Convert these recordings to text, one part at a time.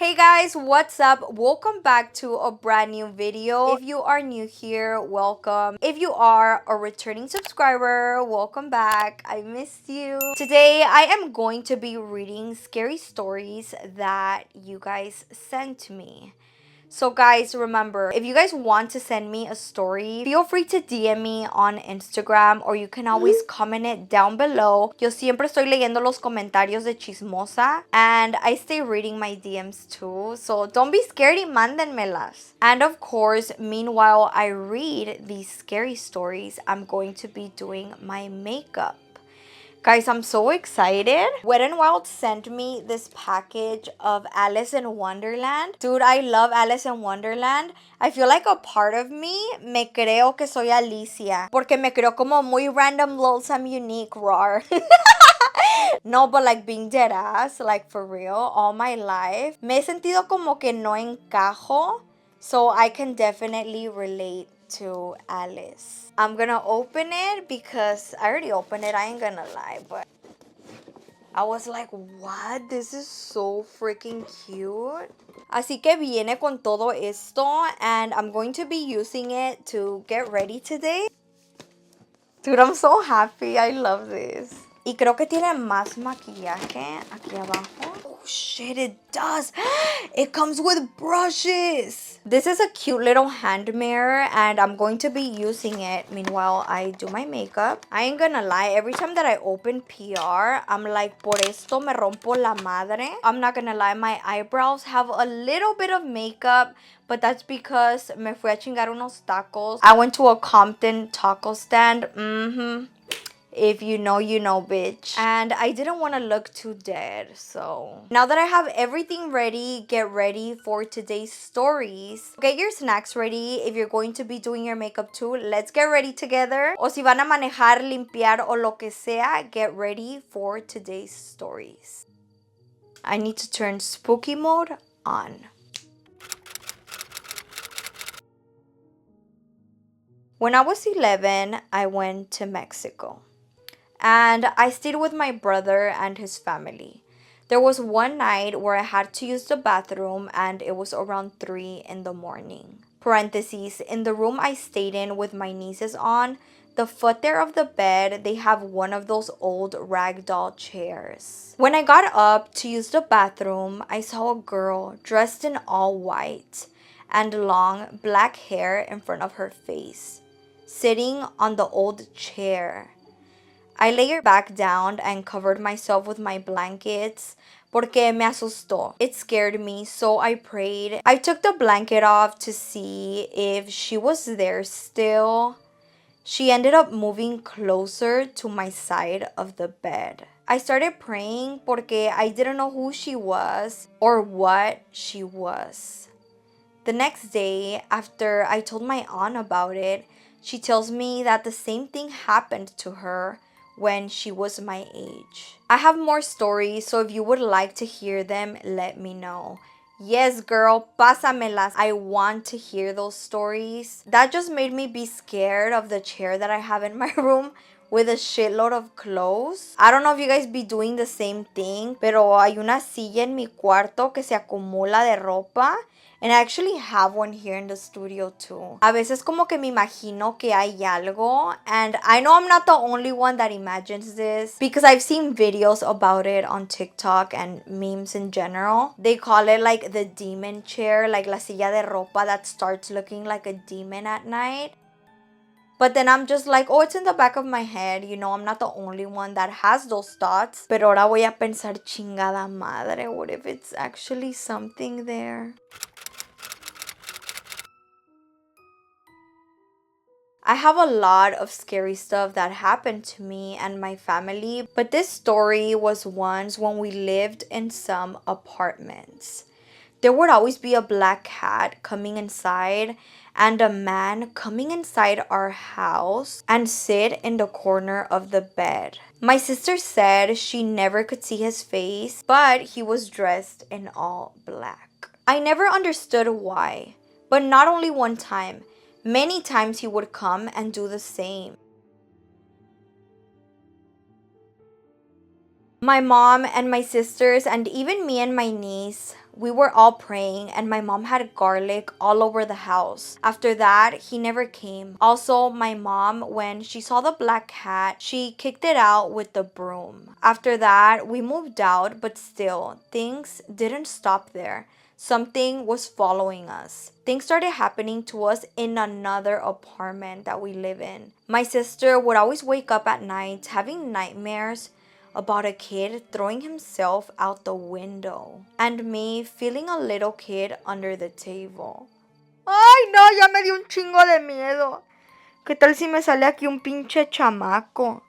Hey guys, what's up? Welcome back to a brand new video. If you are new here, welcome. If you are a returning subscriber, welcome back. I missed you. Today, I am going to be reading scary stories that you guys sent to me. So guys, remember, if you guys want to send me a story, feel free to DM me on Instagram or you can always comment it down below. Yo siempre estoy leyendo los comentarios de chismosa and I stay reading my DMs too. So don't be scared y mándenmelas. And of course, meanwhile I read these scary stories, I'm going to be doing my makeup. Guys, I'm so excited. Wet n Wild sent me this package of Alice in Wonderland. Dude, I love Alice in Wonderland. I feel like a part of me me creo que soy Alicia. Porque me creo como muy random, lonesome, unique, rar. No, but like being dead ass, like for real, all my life. Me he sentido como que no encajo. So I can definitely relate to Alice. I'm gonna open it because I already opened it, I ain't gonna lie, but I was like, what? This is so freaking cute. Así que viene con todo esto and I'm going to be using it to get ready today. Dude, I'm so happy. I love this. Y creo que tiene más maquillaje aquí abajo. Oh shit, it does. It comes with brushes. This is a cute little hand mirror and I'm going to be using it meanwhile I do my makeup. I ain't gonna lie, every time that I open PR, I'm like, por esto me rompo la madre. I'm not gonna lie, my eyebrows have a little bit of makeup, but that's because me fui a chingar unos tacos. I went to a Compton taco stand. If you know, you know, bitch. And I didn't want to look too dead, so now that I have everything ready, get ready for today's stories. Get your snacks ready if you're going to be doing your makeup too. Let's get ready together. O si van a manejar, limpiar o lo que sea, get ready for today's stories. I need to turn spooky mode on. When I was 11, I went to Mexico. And I stayed with my brother and his family. There was one night where I had to use the bathroom and it was around 3 in the morning. Parentheses, in the room I stayed in with my nieces on, the foot there of the bed, they have one of those old ragdoll chairs. When I got up to use the bathroom, I saw a girl dressed in all white and long black hair in front of her face, sitting on the old chair. I laid back down and covered myself with my blankets porque me asustó. It scared me, so I prayed. I took the blanket off to see if she was there still. She ended up moving closer to my side of the bed. I started praying porque I didn't know who she was or what she was. The next day, after I told my aunt about it, she tells me that the same thing happened to her when she was my age. I have more stories, so if you would like to hear them, let me know. Yes, girl, pásamelas. I want to hear those stories. That just made me be scared of the chair that I have in my room with a shitload of clothes. I don't know if you guys be doing the same thing, pero hay una silla en mi cuarto que se acumula de ropa. And I actually have one here in the studio too. A veces como que me imagino que hay algo. And I know I'm not the only one that imagines this, because I've seen videos about it on TikTok and memes in general. They call it like the demon chair, like la silla de ropa that starts looking like a demon at night. But then I'm just like, oh, it's in the back of my head. You know, I'm not the only one that has those thoughts. Pero ahora voy a pensar, chingada madre, what if it's actually something there? I have a lot of scary stuff that happened to me and my family, but this story was once when we lived in some apartments. There would always be a black cat coming inside and a man coming inside our house and sit in the corner of the bed. My sister said she never could see his face, but he was dressed in all black. I never understood why, but not only one time. Many times he would come and do the same. My mom and my sisters and even me and my niece we were all praying and my mom had garlic all over the house. After that, he never came. Also, my mom, when she saw the black cat, she kicked it out with the broom. After that, we moved out, but still, things didn't stop there. Something was following us. Things started happening to us in another apartment that we live in. My sister would always wake up at night having nightmares about a kid throwing himself out the window and me feeling a little kid under the table. Ay, no, ya me dio un chingo de miedo. ¿Qué tal si me sale aquí un pinche chamaco?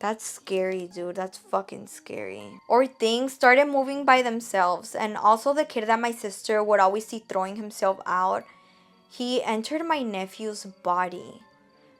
That's scary, dude. That's fucking scary. Or things started moving by themselves. And also the kid that my sister would always see throwing himself out, he entered my nephew's body.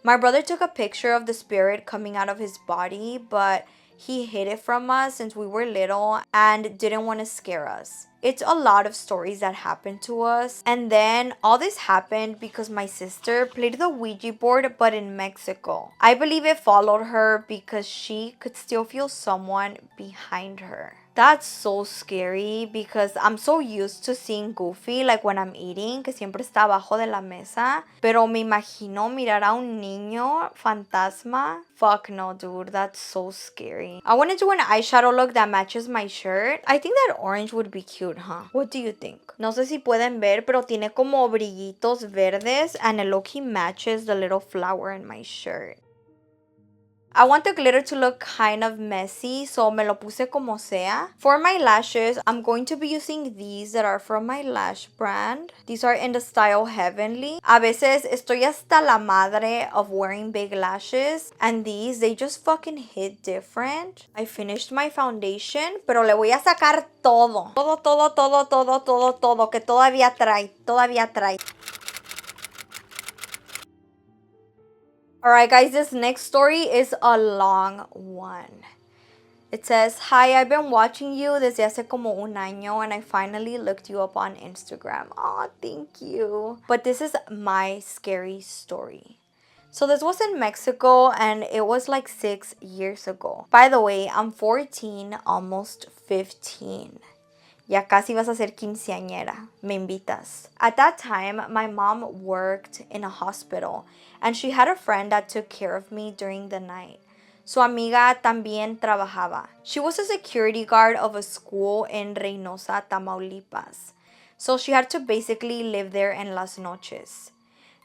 My brother took a picture of the spirit coming out of his body, but he hid it from us since we were little and didn't want to scare us. It's a lot of stories that happened to us. And then all this happened because my sister played the Ouija board but in Mexico. I believe it followed her because she could still feel someone behind her. That's so scary because I'm so used to seeing Goofy like when I'm eating, que siempre está abajo de la mesa. Pero me imagino mirar a un niño fantasma. Fuck no, dude. That's so scary. I want to do an eyeshadow look that matches my shirt. I think that orange would be cute, huh? What do you think? No sé si pueden ver, pero tiene como brillitos verdes and it low-key matches the little flower in my shirt. I want the glitter to look kind of messy, so me lo puse como sea. For my lashes, I'm going to be using these that are from my lash brand. These are in the style Heavenly. A veces estoy hasta la madre of wearing big lashes, and these, they just fucking hit different. I finished my foundation, pero le voy a sacar todo. Todo, que todavía trae. Alright guys, this next story is a long one. It says, "Hi, I've been watching you desde hace como un año and I finally looked you up on Instagram." Aw, thank you. But this is my scary story. So this was in Mexico and it was like 6 years ago. By the way, I'm 14, almost 15. Ya casi vas a ser quinceañera. Me invitas. At that time, my mom worked in a hospital and she had a friend that took care of me during the night. Su amiga también trabajaba. She was a security guard of a school in Reynosa, Tamaulipas. So she had to basically live there en las noches.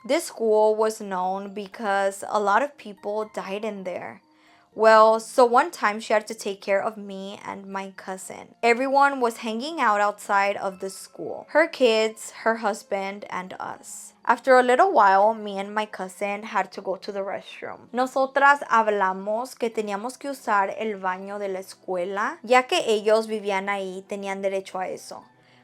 This school was known because a lot of people died in there. Well, so one time she had to take care of me and my cousin. Everyone was hanging out outside of the school. Her kids, her husband, and us. After a little while, me and my cousin had to go to the restroom. Nosotras hablamos que teníamos que usar el baño de la escuela, ya que ellos vivían ahí, tenían derecho a eso.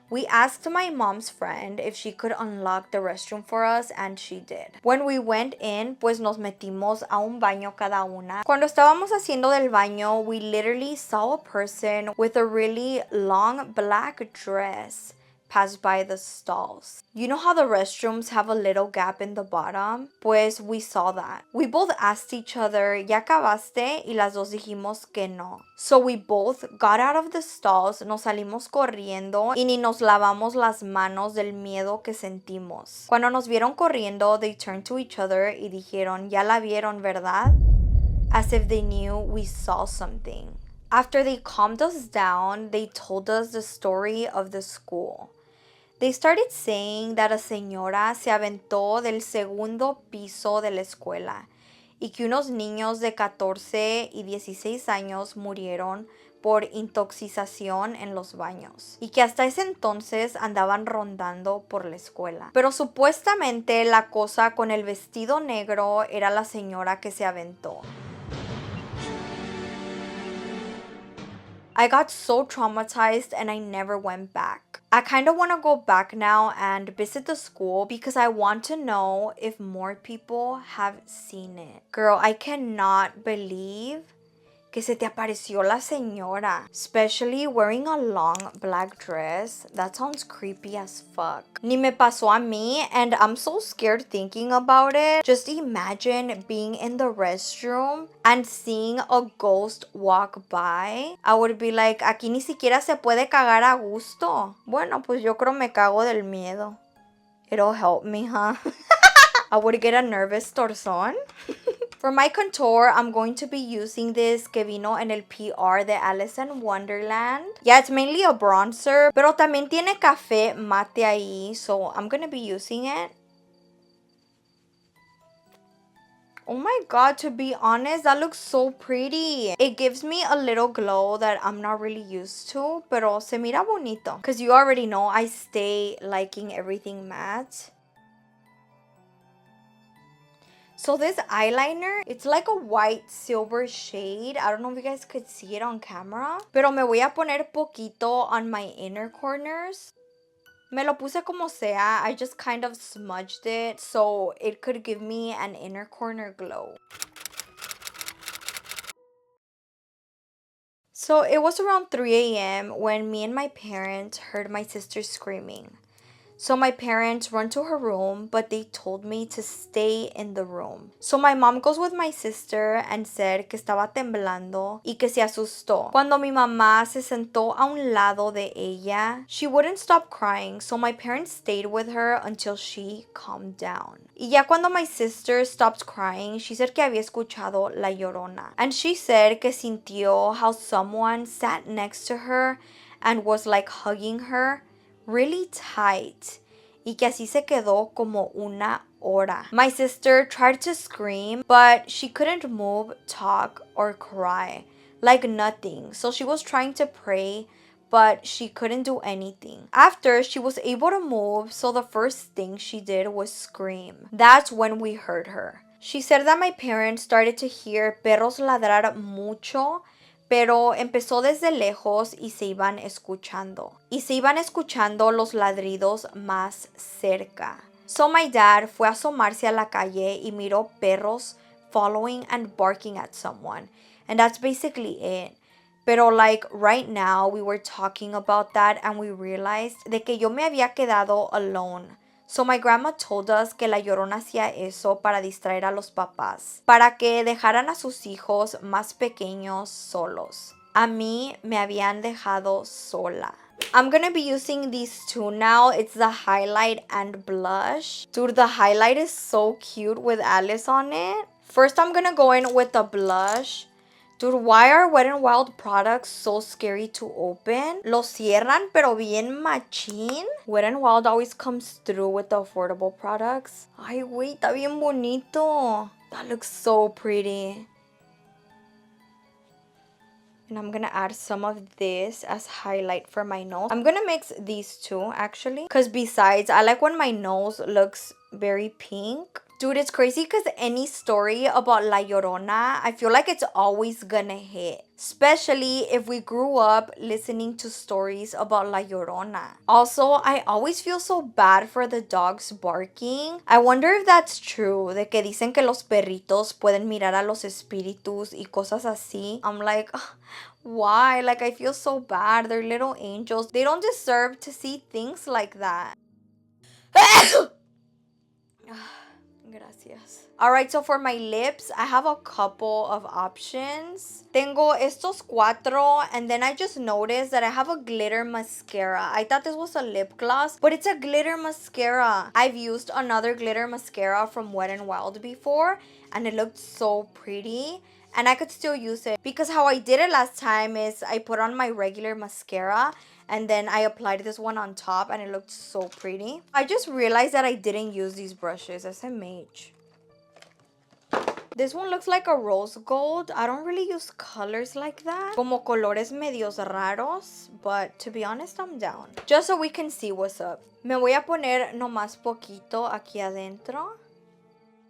We asked my mom's friend if she could unlock the restroom for us and she did. When we went in, pues nos metimos a un baño cada una. Cuando estábamos haciendo del baño, we literally saw a person with a really long black dress pass by the stalls. You know how the restrooms have a little gap in the bottom? Pues we saw that. We both asked each other, ¿Ya acabaste? Y las dos dijimos que no. So we both got out of the stalls, nos salimos corriendo y ni nos lavamos las manos del miedo que sentimos. Cuando nos vieron corriendo, they turned to each other y dijeron, ¿Ya la vieron, verdad? As if they knew we saw something. After they calmed us down, they told us the story of the school. They started saying that a señora se aventó del segundo piso de la escuela y que unos niños de 14 y 16 años murieron por intoxicación en los baños y que hasta ese entonces andaban rondando por la escuela. Pero supuestamente la cosa con el vestido negro era la señora que se aventó. I got so traumatized and I never went back. I kind of want to go back now and visit the school because I want to know if more people have seen it. Girl, I cannot believe Que se te apareció la señora. Especially wearing a long black dress. That sounds creepy as fuck. Ni me pasó a mí, and I'm so scared thinking about it. Just imagine being in the restroom and seeing a ghost walk by. I would be like, aquí ni siquiera se puede cagar a gusto. Bueno, pues yo creo me cago del miedo. It'll help me, huh? I would get a nervous torzón. For my contour, I'm going to be using this que vino en el PR de Alice in Wonderland. Yeah, it's mainly a bronzer, pero también tiene café mate ahí, so I'm gonna be using it. Oh my god, to be honest, that looks so pretty. It gives me a little glow that I'm not really used to, pero se mira bonito. Because you already know I stay liking everything matte. So this eyeliner, it's like a white silver shade. I don't know if you guys could see it on camera. Pero me voy a poner poquito on my inner corners. Me lo puse como sea. I just kind of smudged it so it could give me an inner corner glow. So it was around 3 a.m. when me and my parents heard my sister screaming. So my parents run to her room, but they told me to stay in the room. So my mom goes with my sister and said que estaba temblando y que se asustó. Cuando mi mamá se sentó a un lado de ella, she wouldn't stop crying, so my parents stayed with her until she calmed down. Y ya cuando my sister stopped crying, she said que había escuchado La Llorona. And she said que sintió how someone sat next to her and was like hugging her really tight, y que así se quedó como una hora. My sister tried to scream, but she couldn't move, talk, or cry. Like nothing. So she was trying to pray, but she couldn't do anything. After, she was able to move, so the first thing she did was scream. That's when we heard her. She said that my parents started to hear perros ladrar mucho, pero empezó desde lejos y se iban escuchando. Y se iban escuchando los ladridos más cerca. So my dad fue a asomarse a la calle y miró perros following and barking at someone. And that's basically it. Pero like right now we were talking about that and we realized de que yo me había quedado alone. So my grandma told us que la Llorona hacía eso para distraer a los papás, para que dejaran a sus hijos más pequeños solos. A mí me habían dejado sola. I'm gonna be using these two now. It's the highlight and blush. Dude, the highlight is so cute with Alice on it. First, I'm gonna go in with the blush. Dude, why are Wet n Wild products so scary to open? Los cierran, pero bien machín. Wet n Wild always comes through with the affordable products. Ay, wait, está bien bonito. That looks so pretty. And I'm gonna add some of this as highlight for my nose. I'm gonna mix these two, actually. Because besides, I like when my nose looks very pink. Dude, it's crazy because any story about La Llorona, I feel like it's always gonna hit. Especially if we grew up listening to stories about La Llorona. Also, I always feel so bad for the dogs barking. I wonder if that's true, de que dicen que los perritos pueden mirar a los espíritus y cosas así. I'm like, ugh, why? Like, I feel so bad. They're little angels. They don't deserve to see things like that. Gracias. Alright, so for my lips, I have a couple of options. Tengo estos cuatro, and then I just noticed that I have a glitter mascara. I thought this was a lip gloss, but it's a glitter mascara. I've used another glitter mascara from Wet n Wild before, and it looked so pretty. And I could still use it because how I did it last time is I put on my regular mascara and then I applied this one on top and it looked so pretty. I just realized that I didn't use these brushes. SMH. This one looks like a rose gold. I don't really use colors like that. Como colores medios raros. But to be honest, I'm down. Just so we can see what's up. Me voy a poner nomás poquito aquí adentro.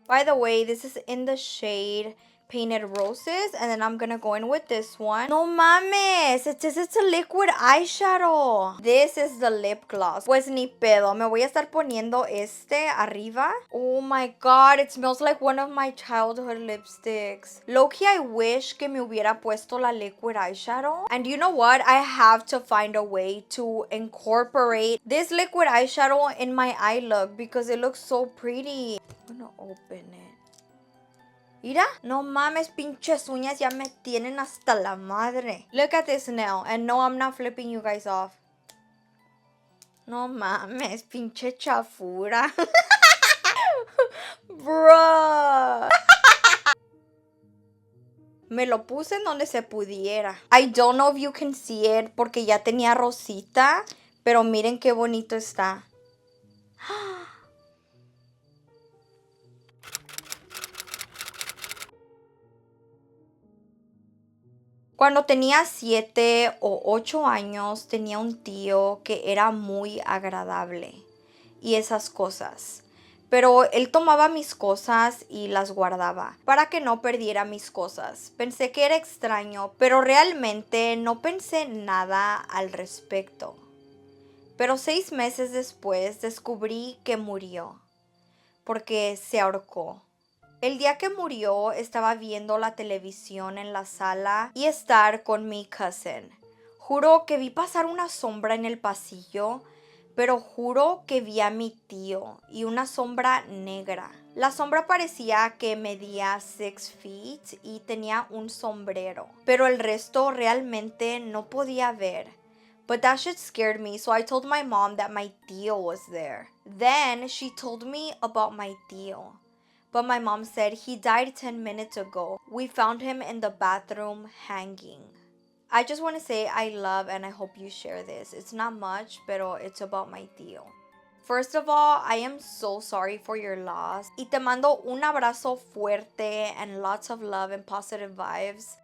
By the way, this is in the shade painted roses, and then I'm gonna go in with this one. No mames, it says it's a liquid eyeshadow. This is the lip gloss. Pues ni pedo, me voy a estar poniendo este arriba. Oh my god, it smells like one of my childhood lipsticks. Low-key, I wish que me hubiera puesto la liquid eyeshadow. And you know what? I have to find a way to incorporate this liquid eyeshadow in my eye look because it looks so pretty. I'm gonna open it. Mira, no mames, pinches uñas ya me tienen hasta la madre. Look at this nail. And no, I'm not flipping you guys off. No mames, pinche chafura. Bruh. Me lo puse en donde se pudiera. I don't know if you can see it porque ya tenía rosita, pero miren qué bonito está. Cuando tenía 7 o 8 años, tenía un tío que era muy agradable y esas cosas. Pero él tomaba mis cosas y las guardaba para que no perdiera mis cosas. Pensé que era extraño, pero realmente no pensé nada al respecto. Pero 6 meses después descubrí que murió, porque se ahorcó. El día que murió estaba viendo la televisión en la sala y estar con mi cousin. Juro que vi pasar una sombra en el pasillo, pero juro que vi a mi tío y una sombra negra. La sombra parecía que medía 6 feet y tenía un sombrero, pero el resto realmente no podía ver. But that shit scared me, so I told my mom that my tío was there. Then she told me about my tío. But my mom said he died 10 minutes ago. We found him in the bathroom hanging. I just want to say I love and I hope you share this. It's not much, pero it's about my tío. First of all, I am so sorry for your loss. Y te mando un abrazo fuerte and lots of love and positive vibes.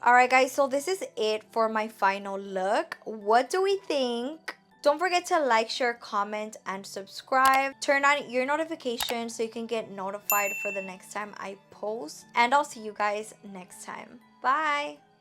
Alright guys, so this is it for my final look. What do we think? Don't forget to like, share, comment, and subscribe. Turn on your notifications so you can get notified for the next time I post. And I'll see you guys next time. Bye!